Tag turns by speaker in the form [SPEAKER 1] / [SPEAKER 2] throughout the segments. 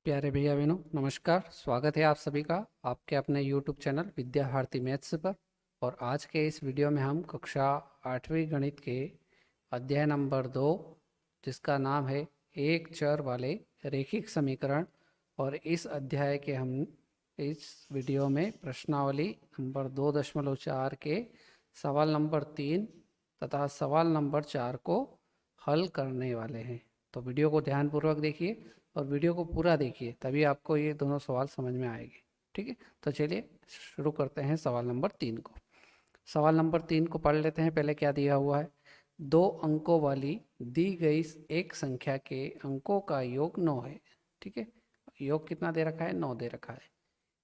[SPEAKER 1] प्यारे भैया बहनों नमस्कार। स्वागत है आप सभी का आपके अपने YouTube channel Vidya Bharati maths पर। और आज के इस वीडियो में हम कक्षा 8वीं गणित के अध्याय नंबर 2 जिसका नाम है एक चर वाले रैखिक समीकरण, और इस अध्याय के हम इस वीडियो में प्रश्नावली नंबर 2.4 के सवाल नंबर 3 तथा सवाल नंबर 4 को हल करने वाले हैं। तो वीडियो को ध्यानपूर्वक देखिए और वीडियो को पूरा देखिए, तभी आपको ये दोनों सवाल समझ में आएंगे। ठीक है, तो चलिए शुरू करते हैं सवाल नंबर 3 को। सवाल नंबर 3 को पढ़ लेते हैं। पहले क्या दिया हुआ है, 2 अंकों वाली दी गई एक संख्या के अंकों का योग 9 है। ठीक है, योग कितना दे रखा है, 9 दे रखा है।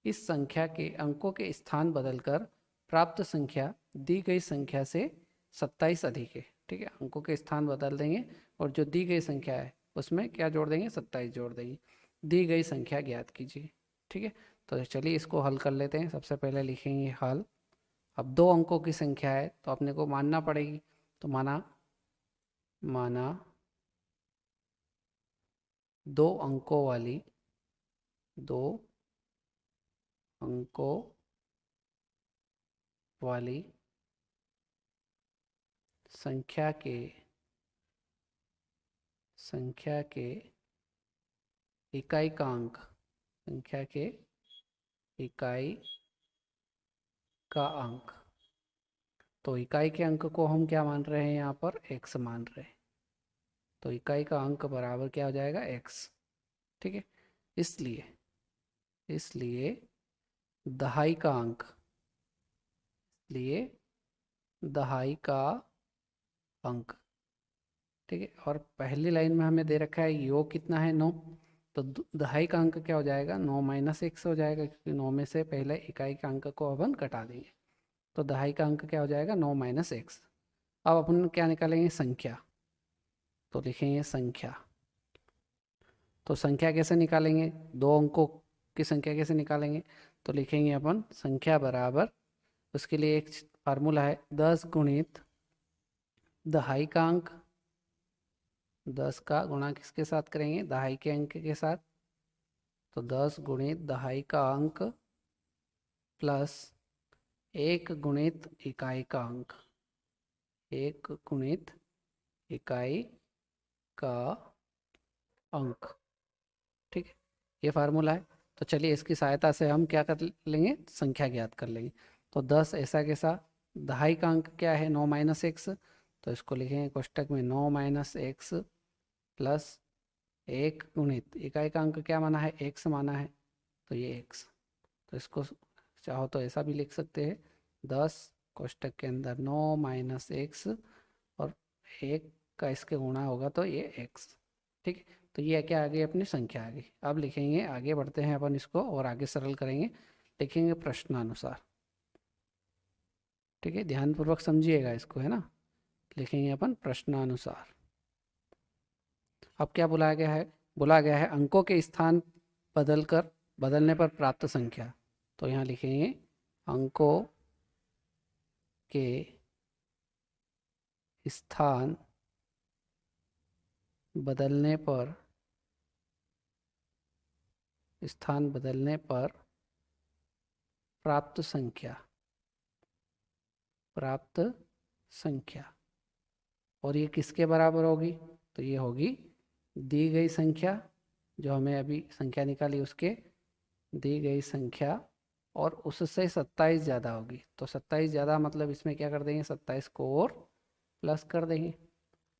[SPEAKER 1] इस संख्या के अंकों के स्थान बदलकर प्राप्त संख्या दी गई संख्या से 27 अधिक है। ठीक है, अंकों के स्थान बदल देंगे और जो दी गई संख्या है उसमें क्या जोड़ देंगे, 27 जोड़ देंगे। दी गई संख्या ज्ञात कीजिए। ठीक है, तो चलिए इसको हल कर लेते हैं। सबसे पहले लिखेंगे हल। अब 2 अंकों की संख्या है तो अपने को मानना पड़ेगी, तो माना माना 2 अंकों वाली 2 अंकों वाली संख्या के इकाई का अंक, संख्या के इकाई का अंक। तो इकाई के अंक को हम क्या मान रहे हैं, यहाँ पर x मान रहे हैं। तो इकाई का अंक बराबर क्या हो जाएगा, x। ठीक है, इसलिए इसलिए दहाई का अंक, इसलिए दहाई का अंक। ठीक है, और पहली लाइन में हमें दे रखा है योग कितना है, 9। तो दहाई का अंक क्या हो जाएगा, 9 माइनस एक्स हो जाएगा, क्योंकि 9 में से पहले इकाई का अंक को अपन घटा देंगे। तो दहाई का अंक क्या हो जाएगा, 9 माइनस एक्स। अब अपन क्या निकालेंगे, संख्या। तो लिखेंगे संख्या। तो संख्या कैसे निकालेंगे, 2 अंकों की संख्या कैसे निकालेंगे, तो लिखेंगे अपन संख्या बराबर, उसके लिए एक फार्मूला है 10 गुणित दहाई का अंक। 10 का गुणा किसके साथ करेंगे, दहाई के अंक के साथ। तो 10 गुणित दहाई का अंक प्लस 1 गुणित इकाई का अंक, 1 गुणित इकाई का अंक। ठीक है, ये फार्मूला है। तो चलिए इसकी सहायता से हम क्या कर लेंगे, संख्या ज्ञात कर लेंगे। तो 10 ऐसा कैसा, दहाई का अंक क्या है, 9 माइनस एक्स। तो इसको लिखेंगे कोष्टक में 9 माइनस एक्स प्लस 1 गुणित इकाई का अंक क्या माना है, एक्स माना है, तो ये एक्स। तो इसको चाहो तो ऐसा भी लिख सकते हैं, 10 कोष्टक के अंदर 9 माइनस एक्स और 1 का इसके गुणा होगा तो ये एक्स। ठीक है, तो ये क्या आ गई, अपनी संख्या आ गई। अब लिखेंगे, आगे बढ़ते हैं अपन इसको और आगे सरल करेंगे। लिखेंगे प्रश्नानुसार। ठीक है, ध्यानपूर्वक समझिएगा इसको, है ना। लिखेंगे अपन प्रश्नानुसार। अब क्या बुलाया गया है, बोला गया है अंकों के स्थान बदलने पर प्राप्त संख्या। तो यहाँ लिखेंगे अंकों के स्थान बदलने पर प्राप्त संख्या, प्राप्त संख्या। और ये किसके बराबर होगी, तो ये होगी दी गई संख्या, जो हमें अभी संख्या निकाली उसके दी गई संख्या, और उससे 27 ज़्यादा होगी। तो 27 ज़्यादा मतलब इसमें क्या कर देंगे, 27 को और प्लस कर देंगे।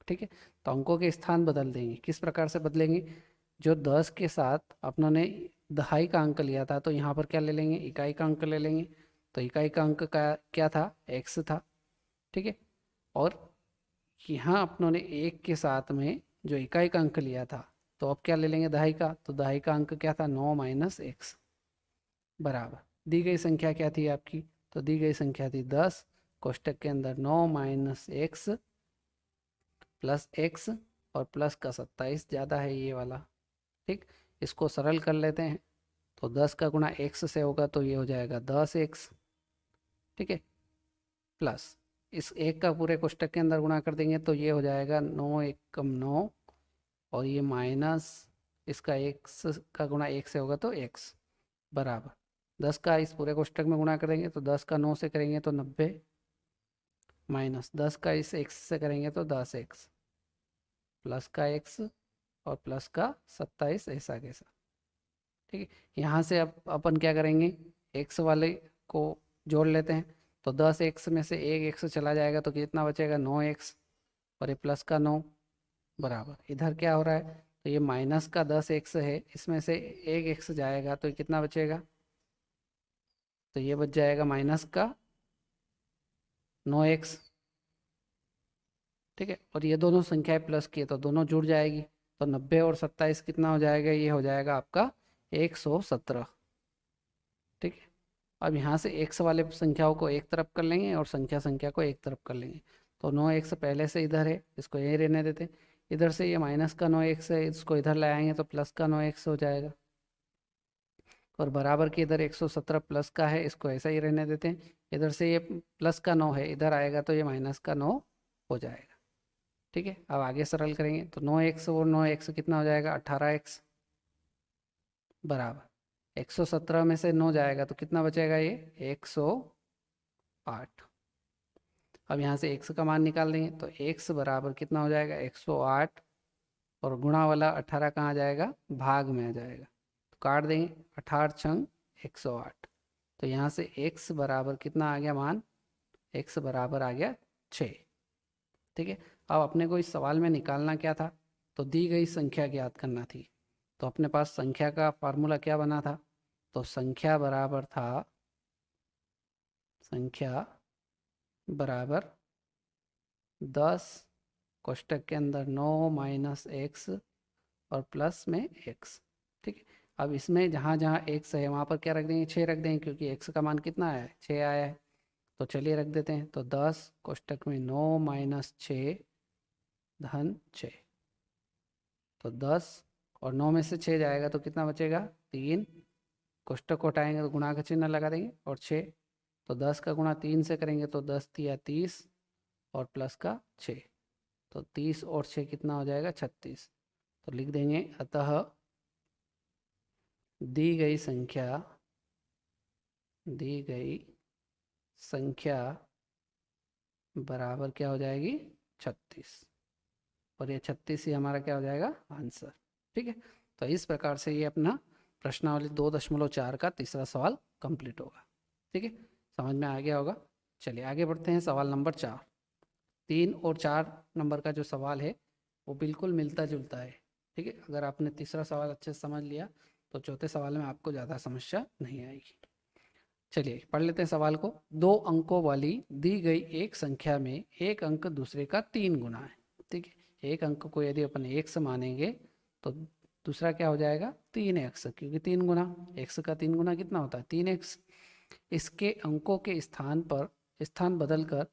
[SPEAKER 1] ठीक है, तो अंकों के स्थान बदल देंगे। किस प्रकार से बदलेंगे, जो 10 के साथ अपनों ने दहाई का अंक लिया था, तो यहाँ पर क्या ले लेंगे, इकाई का अंक ले लेंगे। तो इकाई का अंक का क्या था, एक्स था। ठीक है, और यहाँ अपनों ने 1 के साथ में जो इकाई का अंक लिया था, तो अब क्या ले लेंगे, दहाई का। तो दहाई का अंक क्या था, 9 माइनस एक्स बराबर दी गई संख्या क्या थी आपकी, तो दी गई संख्या थी 10 कोष्टक के अंदर 9 माइनस एक्स प्लस एक्स और प्लस का 27 ज़्यादा है ये वाला। ठीक, इसको सरल कर लेते हैं। तो 10 का गुणा एक्स से होगा तो ये हो जाएगा 10x। ठीक है, प्लस इस एक का पूरे कोष्टक के अंदर गुणा कर देंगे तो ये हो जाएगा 9 1 कम 9, और ये माइनस इसका x का गुणा 1 से होगा तो x बराबर 10 का इस पूरे कोष्टक में गुणा करेंगे तो 10 का 9 से करेंगे तो 90 माइनस 10 का इस x से करेंगे तो 10x प्लस का x और प्लस का 27 ऐसा कैसा। ठीक है, यहाँ से अब अपन क्या करेंगे, x वाले को जोड़ लेते हैं तो 10x में से एक x चला जाएगा तो कितना बचेगा 9x और ये प्लस का 9 बराबर इधर क्या हो रहा है तो ये माइनस का 10x है, इसमें से एक x जाएगा तो ये कितना बचेगा, तो ये बच जाएगा माइनस का 9x। ठीक है, और ये दोनों संख्याएं प्लस की है तो दोनों जुड़ जाएगी तो 90 और 27 कितना हो जाएगा, ये हो जाएगा आपका 117। ठीक है, अब यहाँ से x वाले संख्याओं को एक तरफ कर लेंगे और संख्या संख्या को एक तरफ कर लेंगे तो 9x पहले से इधर है, इसको यही रहने देते हैं। इधर से ये माइनस का 9x है, इसको इधर ले आएंगे तो प्लस का 9x हो जाएगा और बराबर के इधर 117 प्लस का है, इसको ऐसा ही रहने देते हैं। इधर से ये प्लस का 9 है, इधर आएगा तो ये माइनस का 9 हो जाएगा। ठीक है, अब आगे सरल करेंगे तो 9x और 9x कितना हो जाएगा 18x बराबर 117 में से 9 जाएगा तो कितना बचेगा ये 108। अब यहाँ से x का मान निकाल देंगे तो x बराबर कितना हो जाएगा 108 और गुणा वाला 18 कहाँ जाएगा, भाग में आ जाएगा तो काट देंगे 18 छंग 108 तो यहाँ से x बराबर कितना आ गया मान, x बराबर आ गया 6। ठीक है, अब अपने को इस सवाल में निकालना क्या था, तो दी गई संख्या ज्ञात करना थी। तो अपने पास संख्या का फार्मूला क्या बना था, तो संख्या बराबर 10 कोष्टक के अंदर 9 माइनस एक्स और प्लस में x। ठीक है, अब इसमें जहाँ जहाँ x है वहाँ पर क्या रख देंगे 6 रख देंगे क्योंकि x का मान कितना आया है 6 आया है तो चलिए रख देते हैं तो 10 कोष्टक में 9 माइनस 6 धन 6 तो 10 और 9 में से 6 जाएगा तो कितना बचेगा 3, कोष्टक को हटाएंगे तो गुणा का चिन्ह लगा देंगे और 6 तो 10 का गुणा 3 से करेंगे तो 10 तिया 30 और प्लस का 6 तो 30 और 6 कितना हो जाएगा 36। तो लिख देंगे अतः दी गई संख्या बराबर क्या हो जाएगी 36 और ये 36 ही हमारा क्या हो जाएगा आंसर। ठीक है, तो इस प्रकार से ये अपना प्रश्नावली 2.4 का तीसरा सवाल कंप्लीट होगा। ठीक है, समझ में आ गया होगा। चलिए आगे बढ़ते हैं सवाल नंबर 4। 3 और 4 नंबर का जो सवाल है वो बिल्कुल मिलता जुलता है। ठीक है, अगर आपने तीसरा सवाल अच्छे से समझ लिया तो चौथे सवाल में आपको ज़्यादा समस्या नहीं आएगी। चलिए पढ़ लेते हैं सवाल को। 2 अंकों वाली दी गई एक संख्या में एक अंक दूसरे का 3 गुना है। ठीक है, एक अंक को यदि अपन x मानेंगे तो दूसरा क्या हो जाएगा 3x क्योंकि 3 गुना x का 3 गुना कितना होता है 3x। इसके अंकों के स्थान बदलकर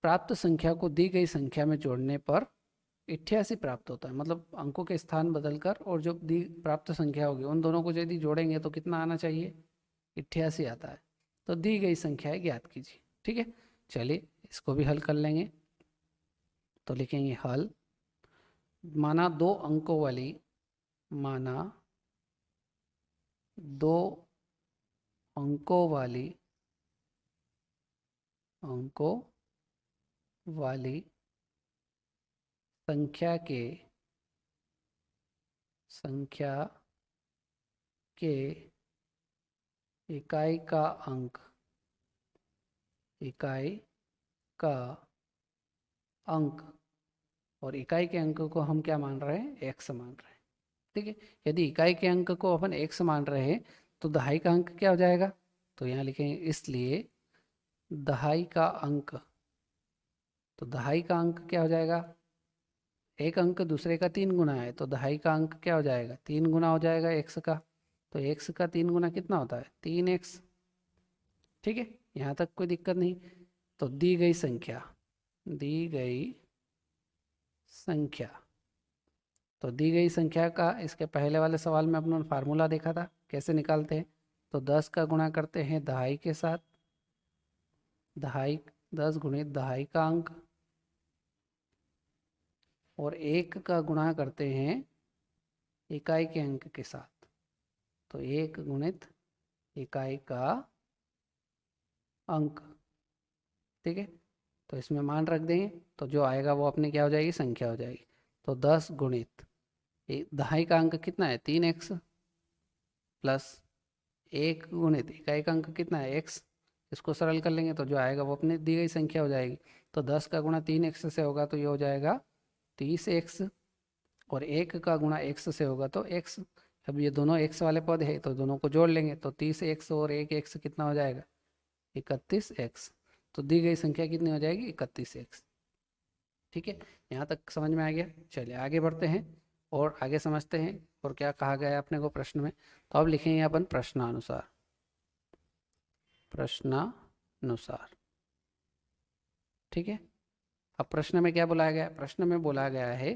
[SPEAKER 1] प्राप्त संख्या को दी गई संख्या में जोड़ने पर 88 प्राप्त होता है। मतलब अंकों के स्थान बदलकर और जो दी प्राप्त संख्या होगी उन दोनों को यदि जोड़ेंगे तो कितना आना चाहिए 88 आता है। तो दी गई संख्याएं ज्ञात कीजिए। ठीक है, चलिए इसको भी हल कर लेंगे। तो लिखेंगे हल, माना 2 अंकों वाली संख्या के इकाई का अंक और इकाई के अंक को हम क्या मान रहे हैं x मान रहे हैं। ठीक है, यदि इकाई के अंक को अपन x मान रहे हैं तो दहाई का अंक क्या हो जाएगा, तो यहाँ लिखेंगे इसलिए दहाई का अंक, तो दहाई का अंक क्या हो जाएगा, एक अंक दूसरे का 3 गुना है तो दहाई का अंक क्या हो जाएगा 3 गुना हो जाएगा x का। तो x का 3 गुना कितना होता है 3x। ठीक है, यहाँ तक कोई दिक्कत नहीं। तो दी गई संख्या का इसके पहले वाले सवाल में अपने फार्मूला देखा था कैसे निकालते हैं। तो 10 का गुणा करते हैं दहाई के साथ, 10 गुणित दहाई का अंक और 1 का गुणा करते हैं इकाई के अंक के साथ, तो 1 गुणित इकाई का अंक। ठीक है, तो इसमें मान रख देंगे, तो जो आएगा वो अपनी क्या हो जाएगी, संख्या हो जाएगी। तो 10 गुणित दहाई का अंक कितना है, 3x, प्लस 1 गुणित इकाई का अंक कितना है, x। इसको सरल कर लेंगे तो जो आएगा वो अपनी दी गई संख्या हो जाएगी। तो 10 का गुणा 3x से होगा तो ये हो जाएगा 30x, और 1 का गुणा x से होगा तो x। अब ये दोनों x वाले पद है तो दोनों को जोड़ लेंगे, तो 30x और 1x कितना हो जाएगा, 31x। तो दी गई संख्या कितनी हो जाएगी, 31x। ठीक है, यहाँ तक समझ में आ गया। चलिए आगे बढ़ते हैं और आगे समझते हैं और क्या कहा गया है अपने को प्रश्न में। तो अब लिखेंगे अपन प्रश्नानुसार, प्रश्नानुसार। ठीक है, अब प्रश्न में क्या बोला गया है, प्रश्न में बोला गया है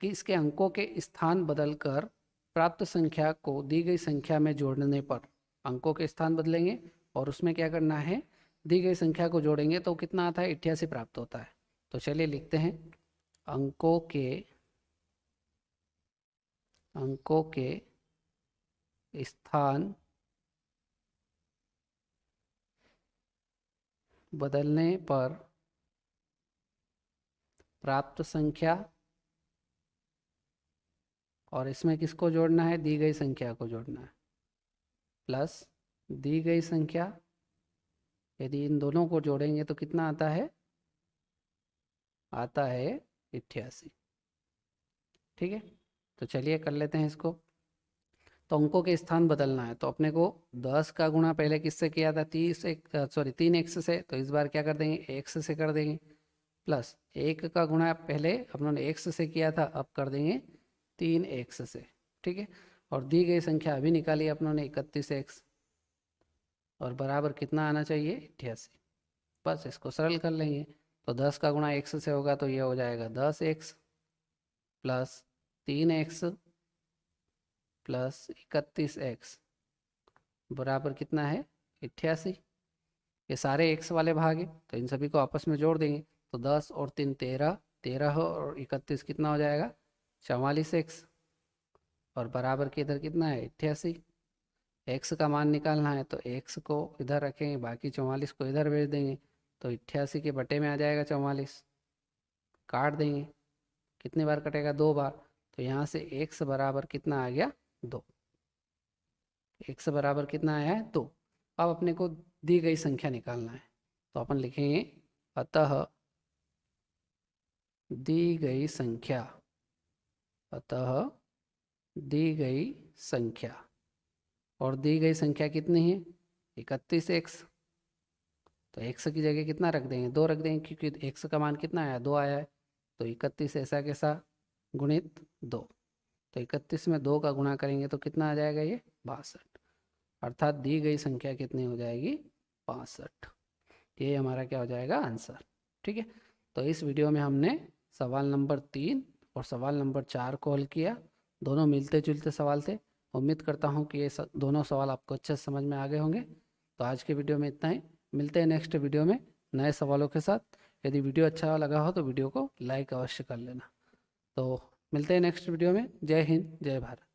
[SPEAKER 1] कि इसके अंकों के स्थान बदलकर प्राप्त संख्या को दी गई संख्या में जोड़ने पर, अंकों के स्थान बदलेंगे और उसमें क्या करना है, दी गई संख्या को जोड़ेंगे तो कितना आता है, 88 प्राप्त होता है। तो चलिए लिखते हैं, अंकों के स्थान बदलने पर प्राप्त संख्या, और इसमें किसको जोड़ना है, दी गई संख्या को जोड़ना है, प्लस दी गई संख्या। यदि इन दोनों को जोड़ेंगे तो कितना आता है, आता है 88। ठीक है, तो चलिए कर लेते हैं इसको। तो अंकों के स्थान बदलना है, तो अपने को 10 का गुणा पहले किससे किया था, 3x से, तो इस बार क्या कर देंगे, x से कर देंगे, प्लस 1 का गुणा पहले अपनों x से किया था, अब कर देंगे 3x से। ठीक है, और दी गई संख्या अभी निकाली अपनों ने 31x, और बराबर कितना आना चाहिए, 88। बस इसको सरल कर लेंगे, तो 10 का गुणा x से होगा तो ये हो जाएगा 10x, plus 3x plus 31x बराबर कितना है, 88। ये सारे x वाले भाग हैं तो इन सभी को आपस में जोड़ देंगे, तो 10 और 3 13, 13 और 31 कितना हो जाएगा, 44x, और बराबर के इधर कितना है, 88। x का मान निकालना है तो x को इधर रखेंगे, बाकी 44 को इधर भेज देंगे, तो 88 के बटे में आ जाएगा 44, काट देंगे, कितनी बार कटेगा, 2 बार। तो यहाँ से x बराबर कितना आ गया, 2। x बराबर कितना आया है, 2। अब अपने को दी गई संख्या निकालना है, तो अपन लिखेंगे अतः दी गई संख्या, अतः दी गई संख्या, और दी गई संख्या कितनी है, 31x। तो x की जगह कितना रख देंगे, 2 रख देंगे, क्योंकि x का मान कितना आया, 2 आया है। तो 31 ऐसा कैसा गुणित 2, तो 31 में 2 का गुणा करेंगे तो कितना आ जाएगा, ये 62। अर्थात दी गई संख्या कितनी हो जाएगी, 62। ये हमारा क्या हो जाएगा, आंसर। ठीक है, तो इस वीडियो में हमने सवाल नंबर 3 और सवाल नंबर 4 को हल किया। दोनों मिलते जुलते सवाल थे। उम्मीद करता हूँ कि ये दोनों सवाल आपको अच्छे से समझ में आ गए होंगे। तो आज के वीडियो में इतना ही, मिलते हैं नेक्स्ट वीडियो में नए सवालों के साथ। यदि वीडियो अच्छा लगा हो तो वीडियो को लाइक अवश्य कर लेना। तो मिलते हैं नेक्स्ट वीडियो में। जय हिंद, जय भारत।